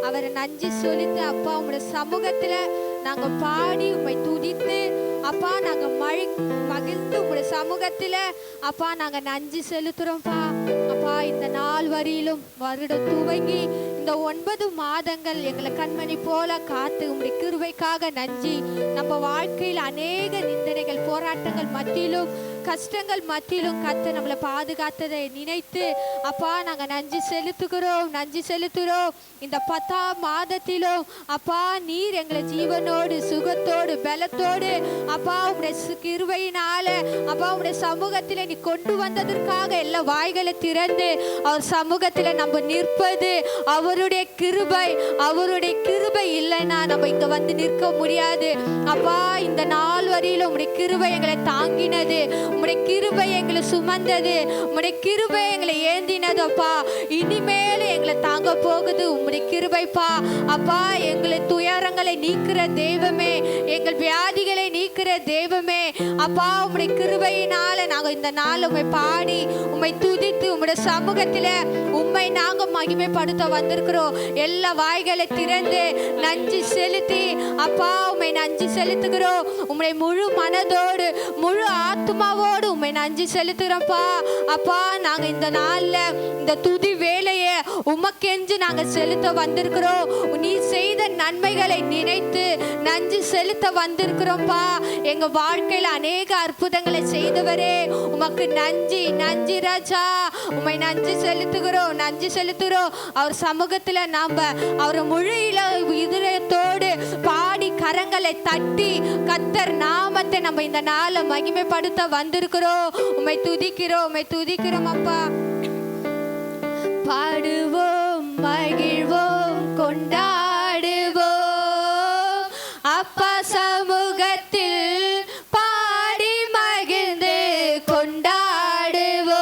அவரை நன்றி சொல்லிட்டு அப்பா உங்களுடைய சமூகத்துல நாங்க பாடி உண்மை துதித்து அப்பா நாங்க மகிழ்ந்து உங்களுடைய சமூகத்துல அப்பா நாங்க நன்றி செலுத்துறோம்ப்பா. அப்பா இந்த நாள் வரையிலும் வருடம் துவங்கி இந்த 9 மாதங்கள் எங்களை கண்மணி போல காத்து உங்களுடைய கிருபைக்காக நன்றி. நம்ம வாழ்க்கையில் அநேக நிந்தனைகள் போராட்டங்கள் மத்தியிலும் கஷ்டங்கள் மத்தியிலும் கத்து நம்மளை பாதுகாத்ததை நினைத்து அப்பா நாங்க நன்றி செலுத்துகிறோம். இந்த 10ஆம் மாதத்திலும் அப்பா நீர் எங்களை ஜீவனோடு சுகத்தோடு பலத்தோடு அப்பா உங்களுடைய கிருபையினால அப்பா உங்களுடைய சமூகத்துல நீ கொண்டு வந்ததற்காக எல்லா வாய்களை திறந்து அவர் சமூகத்துல நம்ம நிற்பது அவருடைய கிருபை இல்லைன்னா நம்ம இங்க வந்து நிற்க முடியாது. அப்பா இந்த நாள் வரையிலும் உங்களுடைய கிருபை எங்களை தாங்கினது, உம்முடைய கிருபை எங்களை சுமந்தது, உம்முடைய கிருபை எங்களை ஏந்தினது. அப்பா இனிமேல் எங்களை தாங்க போகுது உம்முடைய கிருபைப்பா. அப்பா எங்களை துயரங்களை நீக்கிற தெய்வமே, எங்கள் வியாதிகளை நீக்கிற தெய்வமே, அப்பா உம்முடைய கிருபையினால நாங்க இந்த நாள் உம்மை பாடி உம்மை துதித்து உம்முடைய சமூகத்துல உம்மை நாங்க மகிமைப்படுத்த வந்திருக்கிறோம். எல்லா வாய்களை திறந்து நன்றி செலுத்தி அப்பா உம்மை நன்றி செலுத்துகிறோம். உம்முடைய முழு மனதோடு முழு ஆத்மாவோடு உம்மை நன்றி செலுத்துகிறோம்ப்பா. அப்பா நாங்க இந்த நாள்ல இந்த துதி வேலையை உமக்கென்று நாங்க செலுத்த வந்திருக்கிறோம். நீ செய்த நன்மைகளை நினைத்து நன்றி செலுத்த வந்திருக்கிறோம்ப்பா. எங்க வாழ்க்கையில அநேக அற்புதங்களை செய்தவரே உமக்கு நன்றி ராஜா. உம்மை நன்றி செலுத்துகிறோம். அவர் சமூகத்துல நாம அவர் முழு இதயத்தோடு பாடி கரங்களை தட்டி கர்த்தர் நாமத்தை நம்ம இந்த நாளை மகிமைப்படுத்த வந்திருக்கிறோம். உம்மை துதிக்கிறோம் அப்பா. பாடுவோம் மகிழ்வோம் கொண்டாடுவோம் அப்பா சமூகத்தில் பாடி மகிழ்ந்து கொண்டாடுவோம்.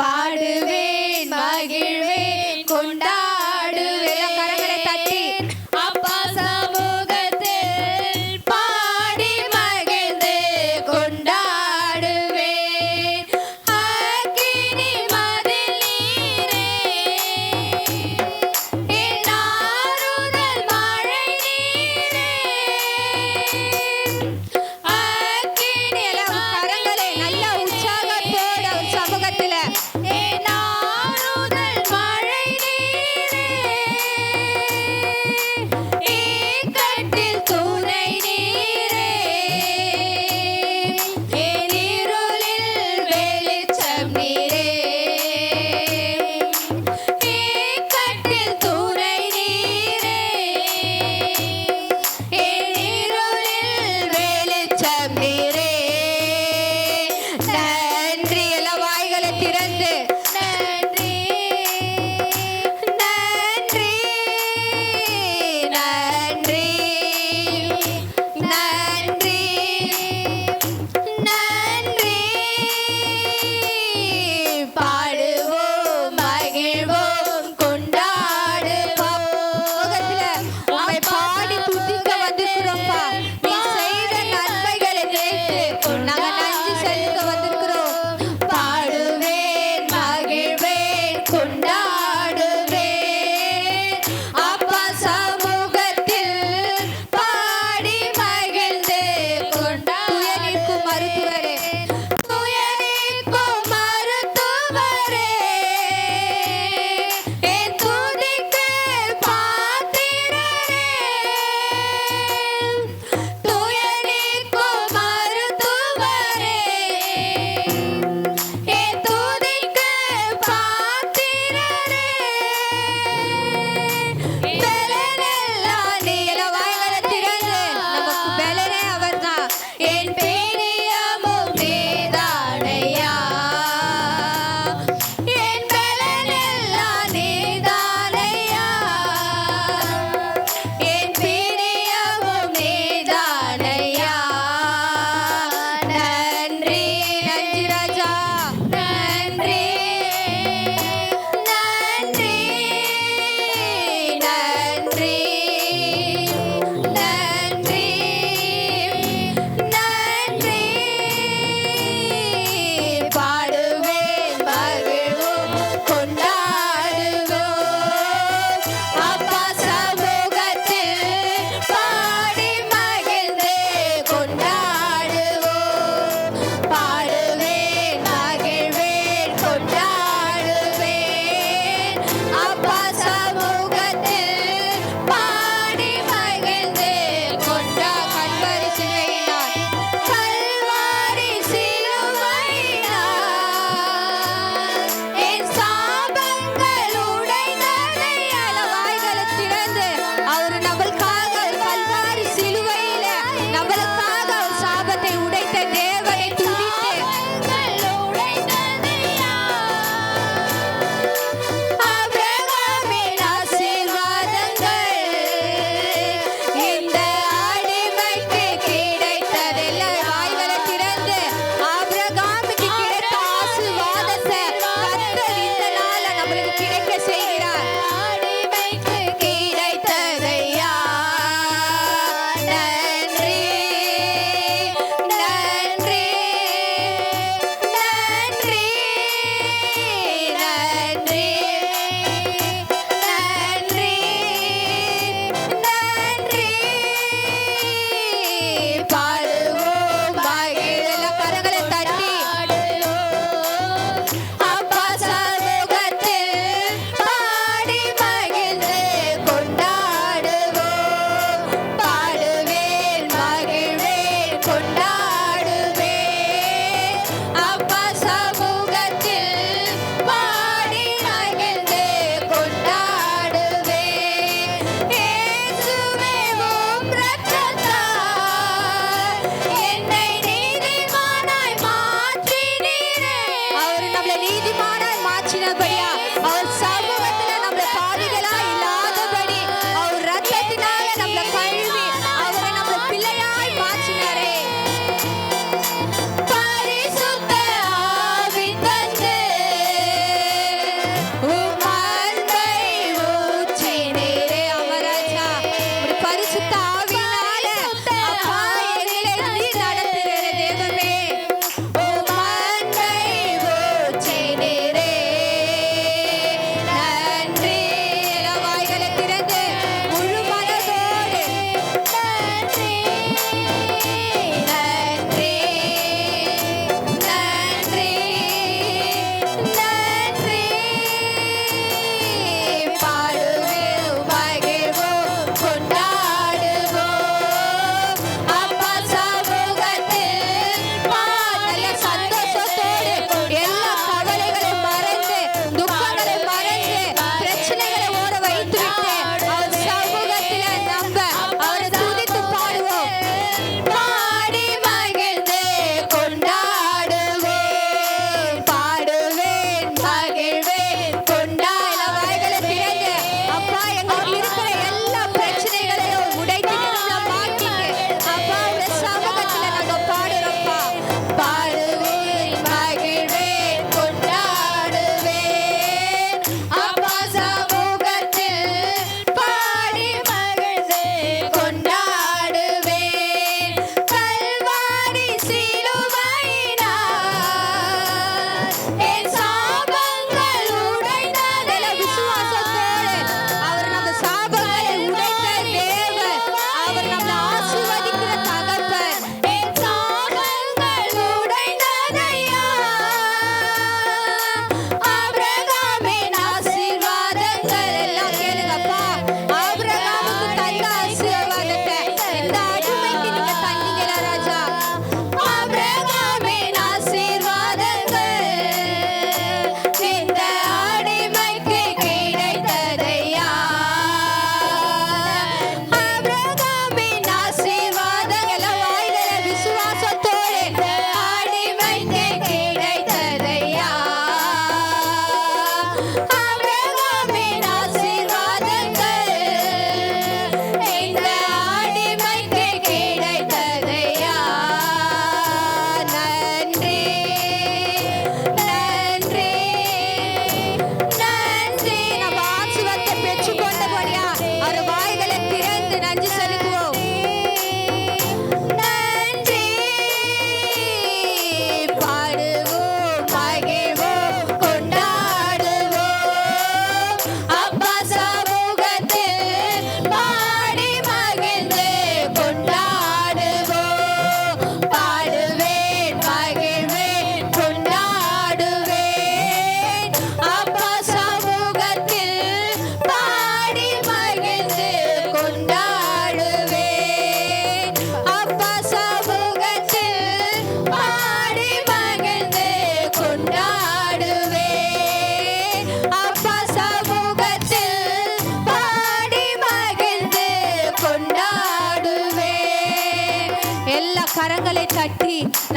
பாடுவேன் மகிழ்வேன் கொண்டாடுவேன் கரங்களை தட்டி அப்பா சமூகத்தில் பாடி மகிழ்ந்து கொண்டாடுவேன். அக்கினி மதில் நீரே என் ஆறுதல் மழை நீரே. அக்கினி கரங்களை நல்ல உற்சாகத்தோட சமூகத்துல என் ஆறுதல் மழை நீரே. இக்கட்டில் துணை நீரே என் இருளில் வெளிச்சம் நீரே. இக்கட்டில் துணை நீரே என் இருளில் வெளிச்சம் நீரே. நன்றி. எல்லா வாய்களை திறந்து நன்றி நன்றி நன்றி நன்றி நன்றி. பாடுவோம் மகிழ்வோம் கொண்டாடுவோம். முகத்துல உம்மை பாடி துதிக்க வந்திருக்கிறோம்ப்பா. நீ செய்த நன்மைகளை நினைத்து நாங்க நன்றி செலுத்த வந்திருக்கிறோம். பாடுவேன் மகிழ்வேன் கொண்டாடுவேன் அப்பா சமூகத்தில் பாடி மகிழ்ந்து துயரிக்கும் மருத்துவரே என் துதிக்கு பாத்திரரே. துயரிக்கும் மருத்துவரே என் துதிக்கு பாத்திரரே. பெலனெல்லாம் நீல வாய்களை திறந்து நமக்கு பெலனே அவர்தான். என் பேணியமும் நீதானையா. என் பெலனெல்லாம் நீதானையா. என் பேணியமும் நீதானையா. நன்றி ராஜா. நன்றி நன்றி நன்றி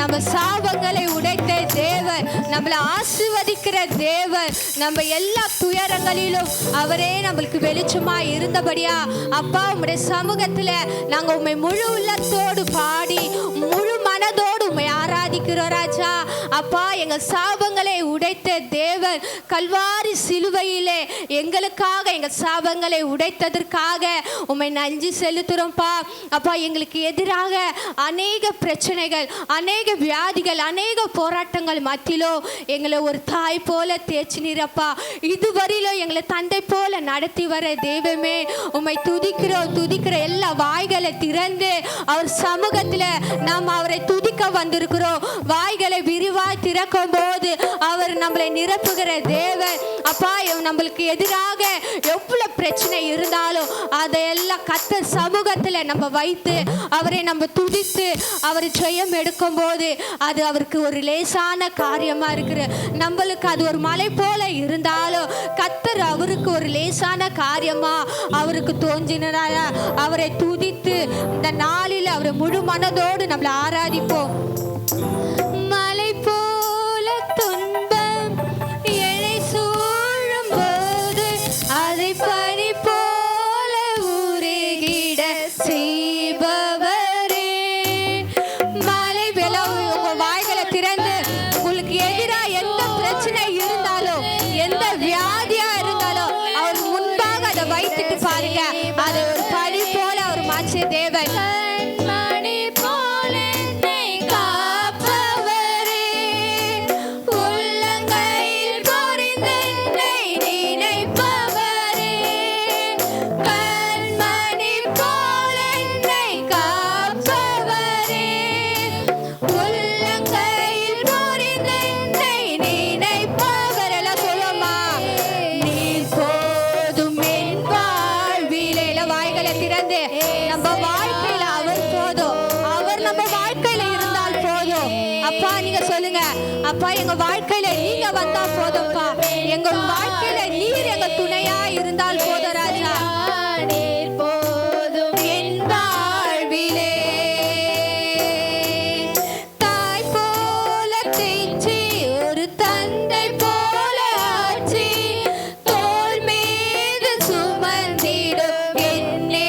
நம்ம சாபங்களை உடைத்த தேவன், நம்மளை ஆசீர்வதிக்கிற தேவன், நம்ம எல்லா துயரங்களிலும் அவரே நம்மளுக்கு வெளிச்சமா இருந்தபடியா அப்பா உம்முடைய சமூகத்துல நாங்க உம்மை முழு உள்ளத்தோடு பாடி முழு மனதோடு உம்மை ஆராதிக்கிறோம் ராஜா. அப்பா எங்க சாபங்களை உடைத்த தேவன் கல்வாரி சிலுவையிலே எங்களுக்காக எங்கள் சாபங்களை உடைத்ததற்காக உம்மை நன்றி செலுத்துறோம்ப்பா. அப்பா எங்களுக்கு எதிராக அநேக பிரச்சனைகள், அநேக வியாதிகள், அநேக போராட்டங்கள் மத்தியிலோ எங்களை ஒரு தாய் போல தேய்ச்சினீரப்பா. இதுவரையிலும் எங்களை தந்தை போல நடத்தி வர தெய்வமே உம்மை துதிக்கிற எல்லா வாய்களை திறந்து அவர் சமூகத்தில் நாம் அவரை துதிக்க வந்திருக்கிறோம். வாய்களை விரிவாய் திறக்கும் போது அவர் நம்மளை நிரப்புகிற தேவன். அப்பா நம்மளுக்கு எதிராக எவ்வளவு பிரச்சனை இருந்தாலும் அதையெல்லாம் கர்த்தர் சமூகத்தில் நம்ம வைத்து அவரை நம்ம துதித்து அவர் ஜெயம் எடுக்கும் போது அது அவருக்கு ஒரு லேசான காரியமா இருக்கிற நம்மளுக்கு அது ஒரு மலை போல இருந்தாலும் கர்த்தர் அவருக்கு ஒரு லேசான காரியமா அவருக்கு தோன்றினார அவரை துதித்து இந்த நாளில் அவரை முழு மனதோடு நம்மளை ஆராதிப்போம். மலை போல துன்பம் என்னை சூழும் போது அதை பனி போல உருகிட செய்பவரே. மலை போல உங்க வாய்களை திறந்து உங்களுக்கு எதிராக எந்த பிரச்சனை இருந்தாலும் எந்த வியாதியா இருந்தாலும் அவர் முன்பாக அதை வைத்துட்டு பாருங்க. அதை ஒரு பனி போல அவர் மாற்றிய தேவன். நம்ம வாழ்க்கையில அவர் போதும், அவர் நம்ம வாழ்க்கையில இருந்தால் போதும். அப்பா நீங்க சொல்லுங்க, அப்பா எங்க வாழ்க்கையில நீங்க வந்தா போதும்ப்பா, எங்க வாழ்க்கையில நீர் எங்க துணையா இருந்தால் போதும் ராஜா. நீர் போதும் என் வாழ்விலே. தாய் போல தேய்ச்சி ஒரு தந்தை போல ஆட்சி தோள் மீது சுமந்திடும் என்னே.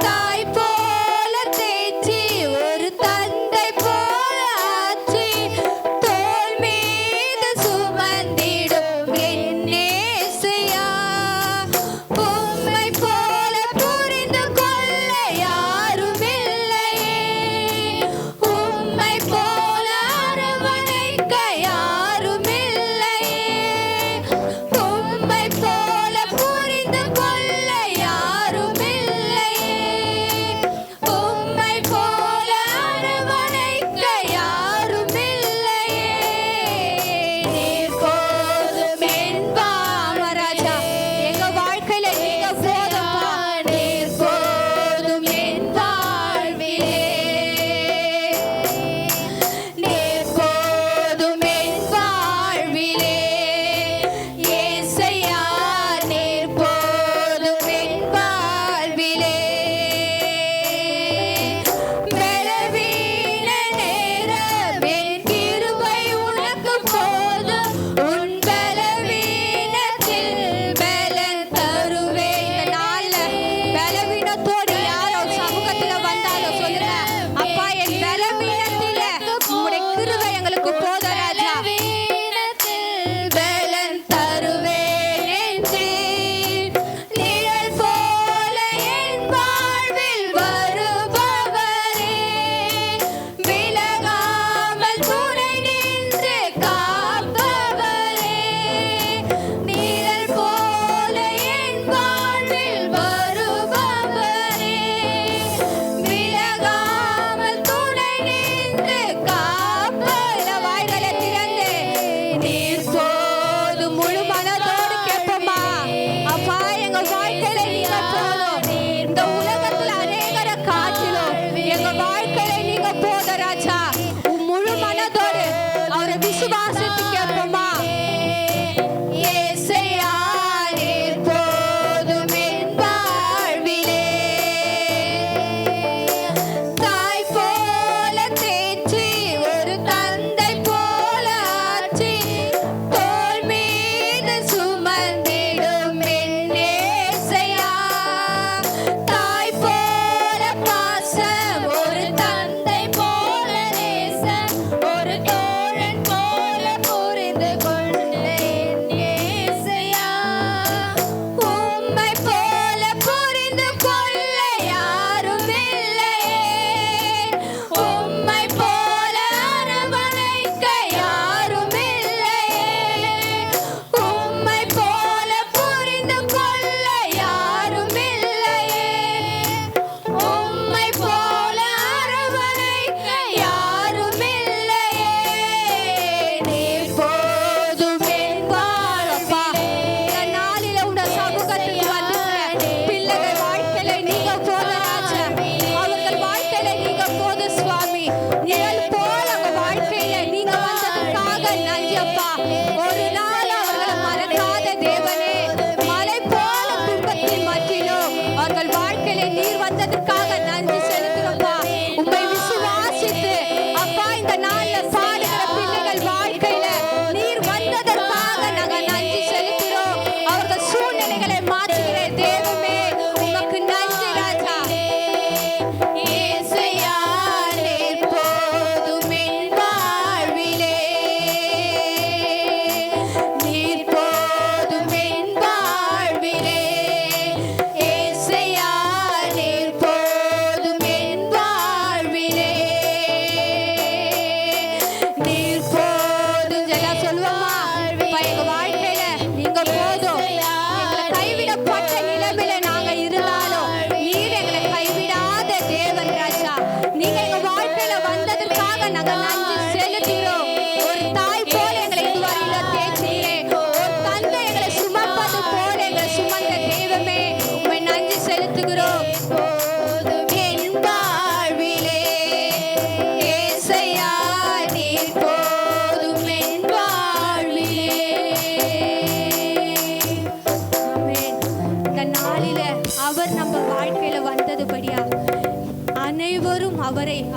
தாய் போல தேய்ச்சி ஒரு தந்தை போல ஆட்சி தோள் மீது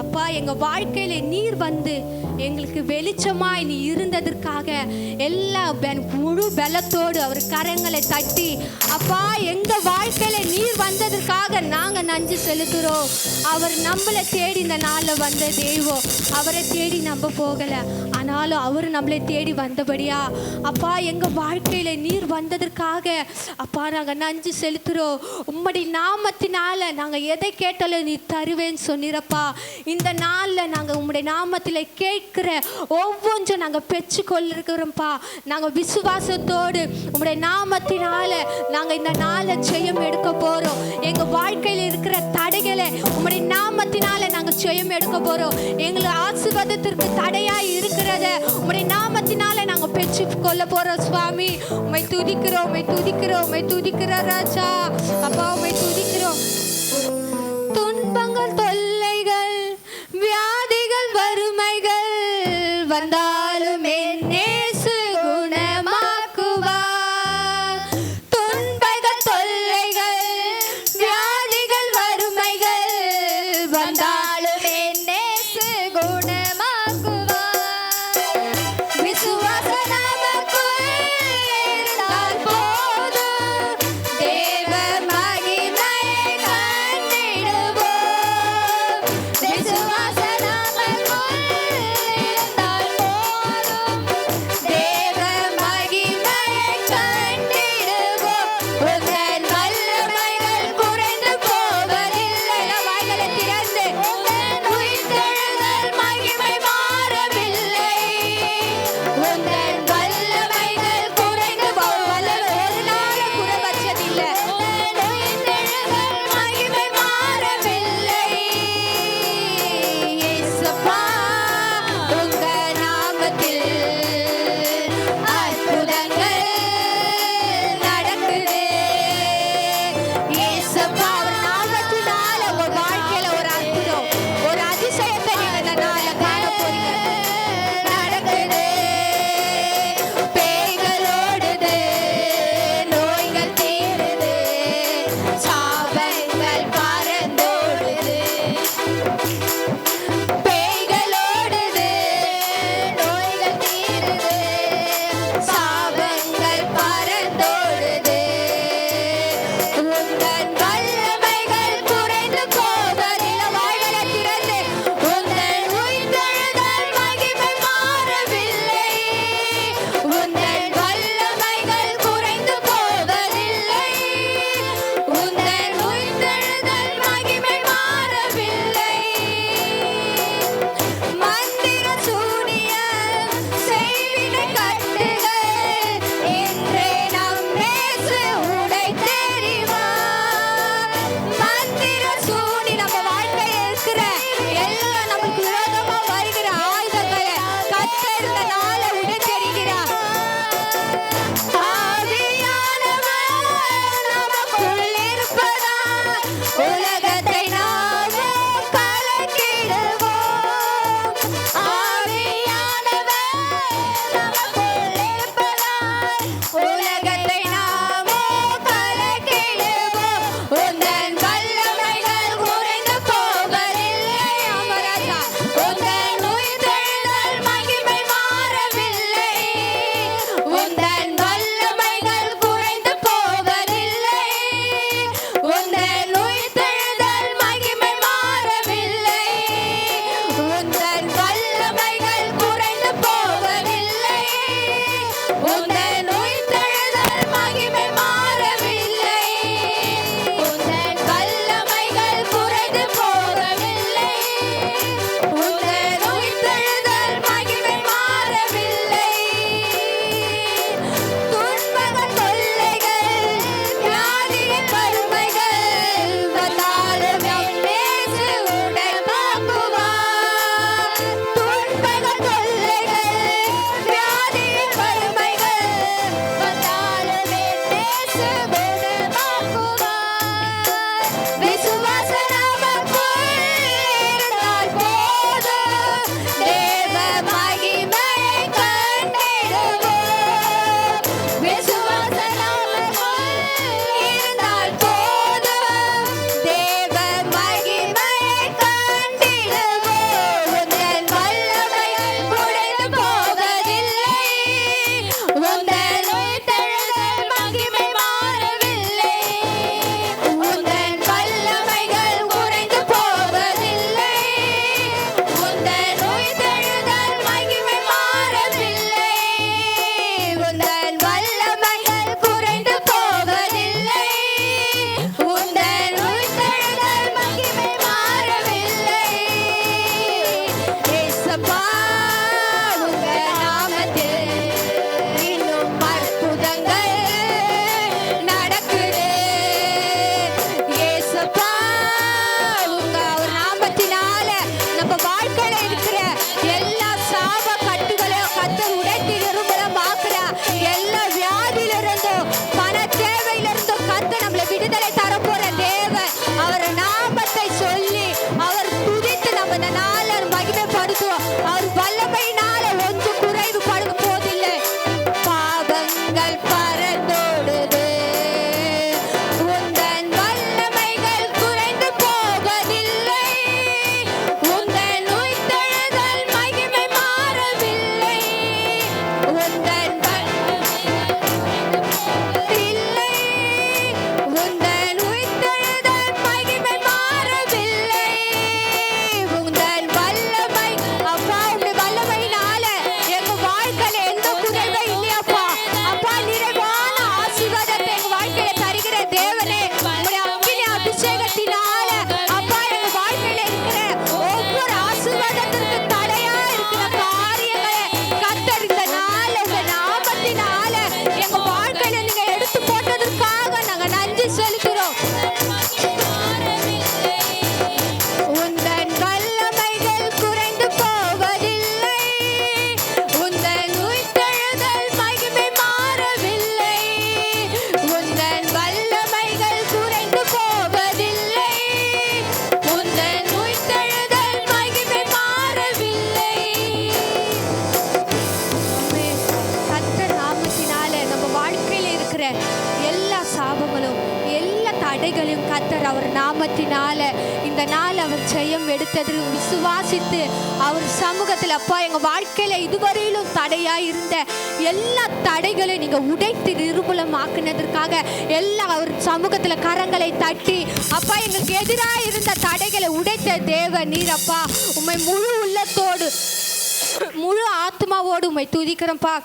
அப்பா எங்க வாழ்க்கையில நீர் வந்து எங்களுக்கு வெளிச்சமாய் நீ இருந்ததற்காக எல்லா முழு பலத்தோடு அவர் கரங்களை தட்டி அப்பா எங்க வாழ்க்கையில நீர் வந்ததற்காக நாங்க நன்றி செலுத்துறோம். அவர் நம்மளை தேடி இந்த நாள்ல வந்த தெய்வம். அவரை தேடி நம்ம போகல, ஆனாலும் அவர் நம்மளை தேடி வந்தபடியா அப்பா எங்க வாழ்க்கையில நீர் வந்ததற்காக அப்பா நாங்க நன்றி செலுத்துறோம். உம்முடைய நாமத்தினால நாங்க எதை கேட்டாலும் நீ தருவேன்னு சொன்னிரப்பா. இந்த நாள்ல நாங்க உம்முடைய நாமத்தில கேட்கிற ஒவ்வொன்றும் நாங்க பெற்று கொள்ளுகிறோம்ப்பா. நாங்க விசுவாசத்தோடு உம்முடைய நாமத்தினால நாங்க இந்த நாளை ஜெயம் எடுக்க போறோம். எங்க வாழ்க்கையில் இருக்கிற தடைகளை உம்முடைய நாமத்தினால நாங்க ஜெயம் எடுக்க போறோம். எங்களை ஆசீர்வாதத்திற்கு தடையாய் இருக்கிறத உம்முடைய நாமத்தினால நாங்க பெற்று கொள்ள போறோம். சுவாமி உம்மை துதிக்கிறோம், உம்மை துதிக்கிறோம், உம்மை துதிக்கிறோம் ராஜா. அப்பா உம்மை துதிக்கிறோம். துன்பங்கள் தொல்லைகள் வியாதிகள் வறுமைகள் வந்தாலும் என்னேசு குணமாக்குவார். துன்பங்கள் தொல்லைகள் வியாதிகள் வறுமைகள் வந்தாலும் என்னேசு குணமாக்குவார். விசுவாச நமக்குள் இருந்தால் போதும், செலுத்துகிறோம். உந்தன் வல்லமைகள் குறைந்து போவதில்லை, உந்தன் உயிர்த்தெழுதல் மகிமை மாறவில்லை. உந்தன் வல்லமைகள் குறைந்து போவதில்லை, உந்தன் உயிர்த்தெழுதல் மகிமை மாறவில்லை. கர்த்தர் நாமத்தினால நம்ம வாழ்க்கையில இருக்கிற எல்லா சாபங்களும் எல்லா தடைகளையும் கர்த்தர் அவர் நாமத்தினால இந்த நாள் அவர் ஜெயம் எடுத்தது விசுவாசித்து அவர் சமூகத்தில் அப்பா எங்க வாழ்க்கையில இதுவரையிலும் தடையா இருந்த எல்லா தடைகளையும் நீங்க உடைத்து நிர்மூலமாக்குனதற்காக எல்லா அவர் சமூகத்துல கரங்களை தட்டி அப்பா எங்களுக்கு எதிராக இருந்த தடைகளை உடைத்த தேவ நீர் அப்பா உம்மை முழு உள்ளத்தோடு முழு ஆத்மாவோடு உம்மை துதிக்கிறோம்ப்பா.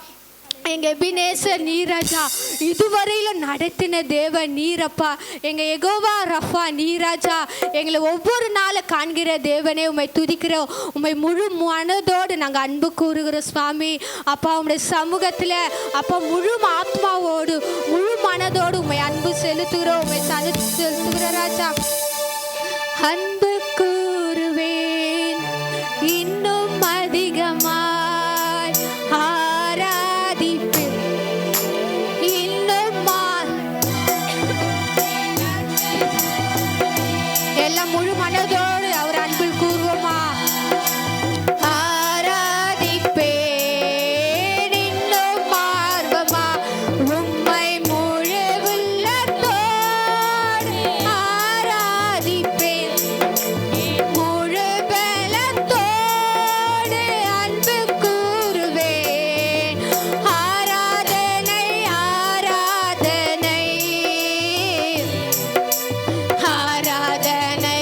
எங்க எபினேசர் நீராஜா இதுவரையிலும் நடத்தின தேவ நீரப்பா, எங்க யெகோவா ரஃபா நீராஜா எங்களை ஒவ்வொரு நாளும் காண்கிற தேவனே உம்மை துதிக்கிறோம். உம்மை முழு மனதோடு நாங்கள் அன்பு கூறுகிறோம் சுவாமி. அப்பா உம்முடைய சமூகத்தில் அப்பா முழு ஆத்மாவோடு முழு மனதோடு உம்மை அன்பு செலுத்துகிறோம். உம்மை செலுத்துகிற ராஜா அன்பு கூறுவேன் இன்னும் அதிகமாய் ஆராதிப்பேன் இன்னும் எல்லாம் முழு மனதோடு அவர் அன்பில் கூறுவோமா. ஆராதிப்பேன் இன்னும் ஆர்வமா உம்மை முழு உள்ளத்தோடு ஆராதிப்பேன் முழு பலத்தோடு அன்பு கூறுவேன். ஆராதனை ஆராதனை ஆராதனை ஆராதனை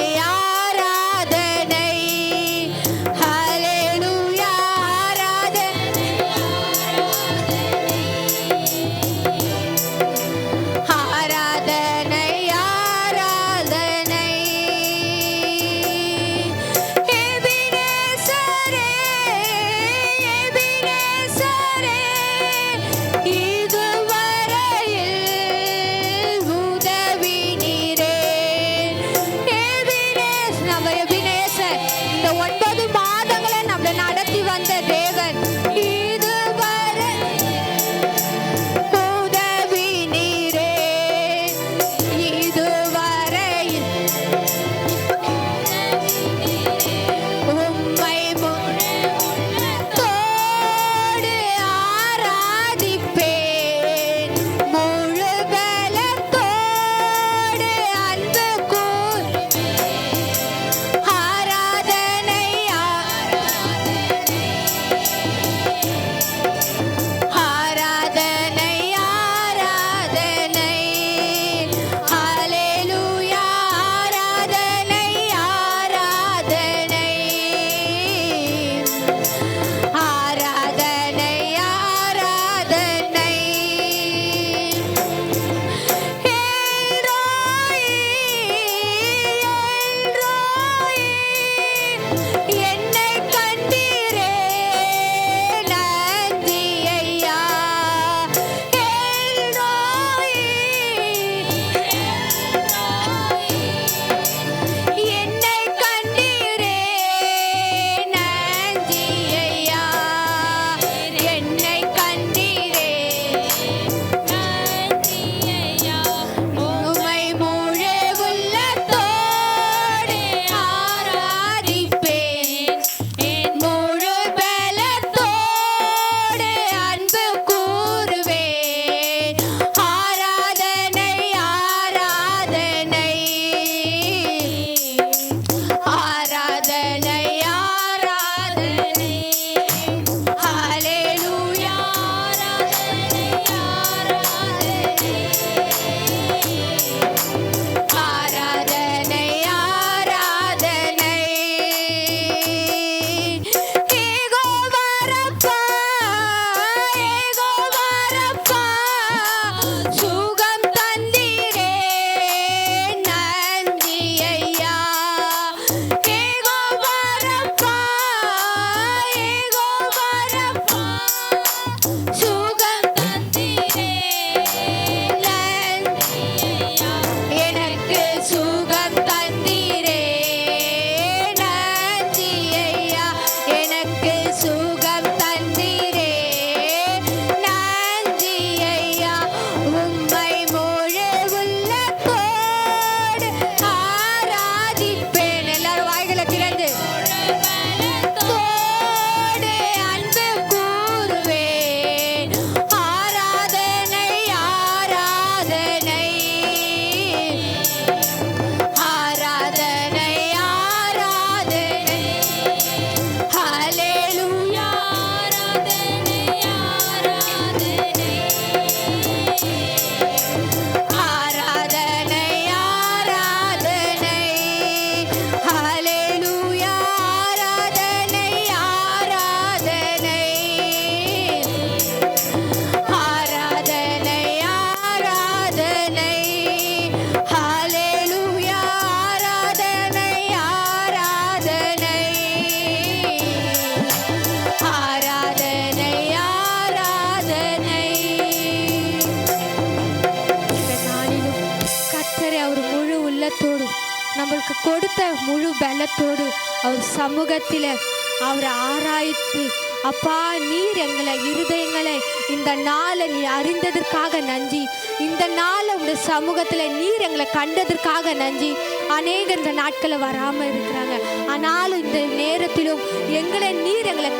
உள்ளத்தோடு நம்மளுக்கு கொடுத்த முழு பலத்தோடு அவர் சமூகத்தில் அவரை ஆராய்த்து, அப்பா நீர் எங்களை இருதயங்களை இந்த நாளை நீ அறிந்ததற்காக நன்றி. இந்த நாளை உடைய சமூகத்தில் நீர் எங்களை கண்டதற்காக நன்றி. அநேகர் இந்த நாட்களை வராமல் இருக்கிறாங்க. ஆனாலும் இந்த நேரத்திலும் எங்களை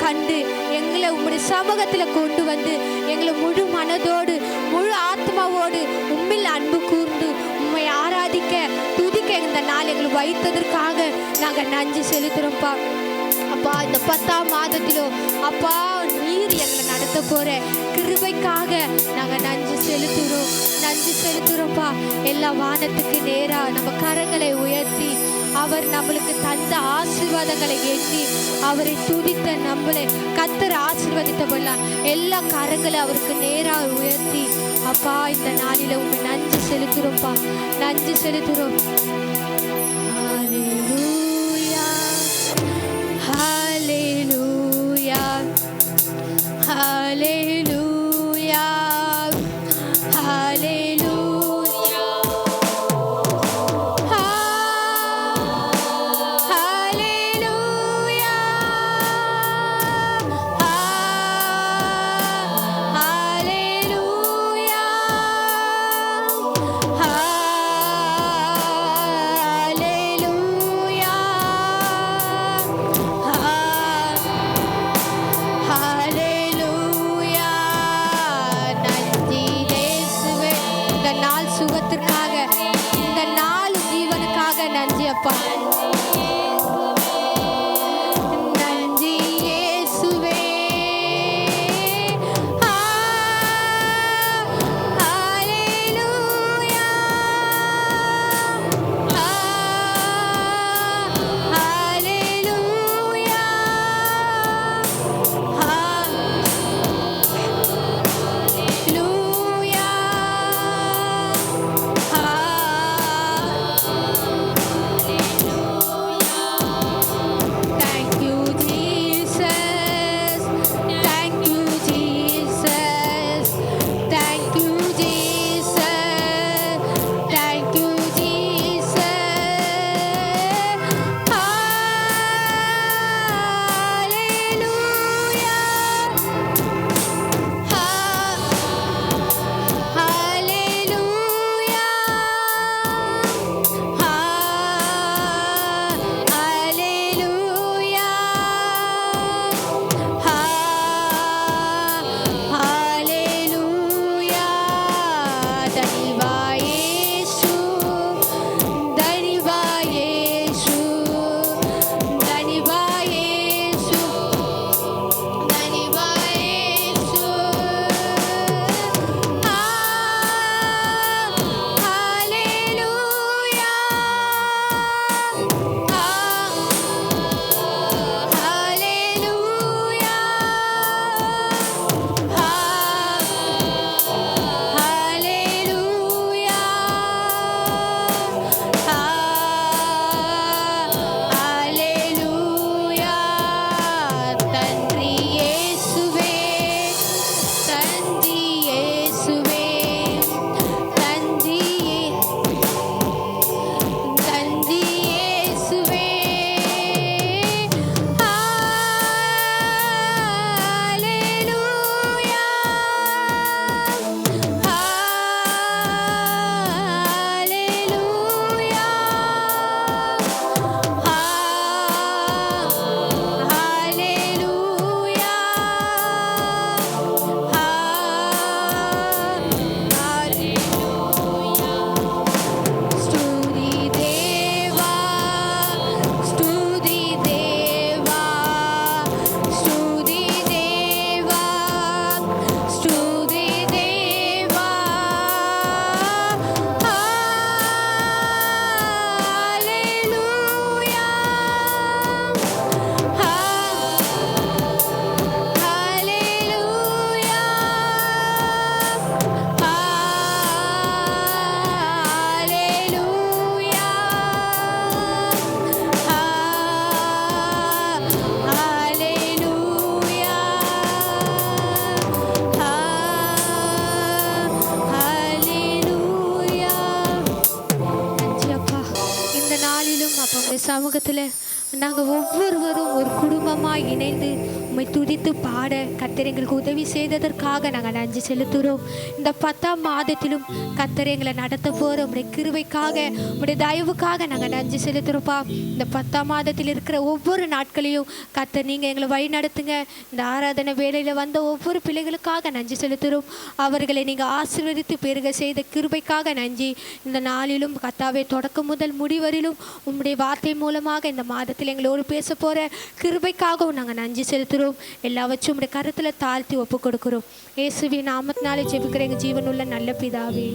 கண்டு எங்களை உங்களுடைய சமூகத்தில் கொண்டு வந்து எங்களை முழு மனதோடு முழு ஆத்மாவோடு உம்மில் அன்பு கூர்ந்து உம்மை ஆராதிக்க துதிக்க இந்த நாள் எங்களை வைத்ததற்காக நாங்கள் நன்றி செலுத்துகிறோம்ப்பா. அப்பா இந்த 10ஆம் மாதத்திலும் அப்பா நீர் எங்களை நடத்த போற கிருபைக்காக நாங்கள் நன்றி செலுத்துகிறோம்ப்பா. எல்லா வானத்துக்கு நேரா நம்ம கரங்களை உயர்த்தி அவர் நம்மளுக்கு தந்த ஆசீர்வாதங்களை எண்ணி அவரை துதித்த நம்மளை கர்த்தர் ஆசீர்வதித்தபடிலாம் எல்லா கரங்களை அவருக்கு நேராக உயர்த்தி அப்பா இந்த நாளில உண்மை நன்றி செலுத்துகிறோம்ப்பா, நன்றி செலுத்துகிறோம். Hallelujah, hallelujah, hallelujah, hallelujah, hallelujah, hallelujah. உங்க சமூகத்தில் நாங்கள் ஒவ்வொருவரும் ஒரு குடும்பமாக இணைந்து உம்மை துதித்து பாட கர்த்தர் எங்களுக்கு உதவி செய்ததற்காக நாங்கள் நன்றி செலுத்துகிறோம். இந்த 10ஆம் மாதத்திலும் கர்த்தர் எங்களை நடத்த போகிற உம்முடைய கிருபைக்காக உம்முடைய தயவுக்காக நாங்கள் நன்றி செலுத்துகிறோம்ப்பா. இந்த 10ஆம் மாதத்தில் இருக்கிற ஒவ்வொரு நாட்களையும் கர்த்தர் நீங்கள் எங்களை வழி நடத்துங்க. இந்த ஆராதனை வேளையில் வந்த ஒவ்வொரு பிள்ளைகளுக்காக நன்றி செலுத்துகிறோம். அவர்களை நீங்கள் ஆசீர்வதித்து பெருக செய்த கிருபைக்காக நன்றி. இந்த நாளிலும் கர்த்தாவே தொடக்கம் முதல் முடிவரிலும் உம்முடைய வார்த்தை மூலமாக இந்த மாதத்தில் எங்களோடு பேச போகிற கிருபைக்காகவும் நாங்கள் நன்றி செலுத்துகிறோம். எல்லாவற்றும் உடைய கருத்தில் தாழ்த்தி ஒப்பு கொடுக்கிறோம். இயேசுவின் நாமத்தினாலே ஜெபிக்கிற எங்கள் ஜீவனுள்ள நல்ல பிதாவே.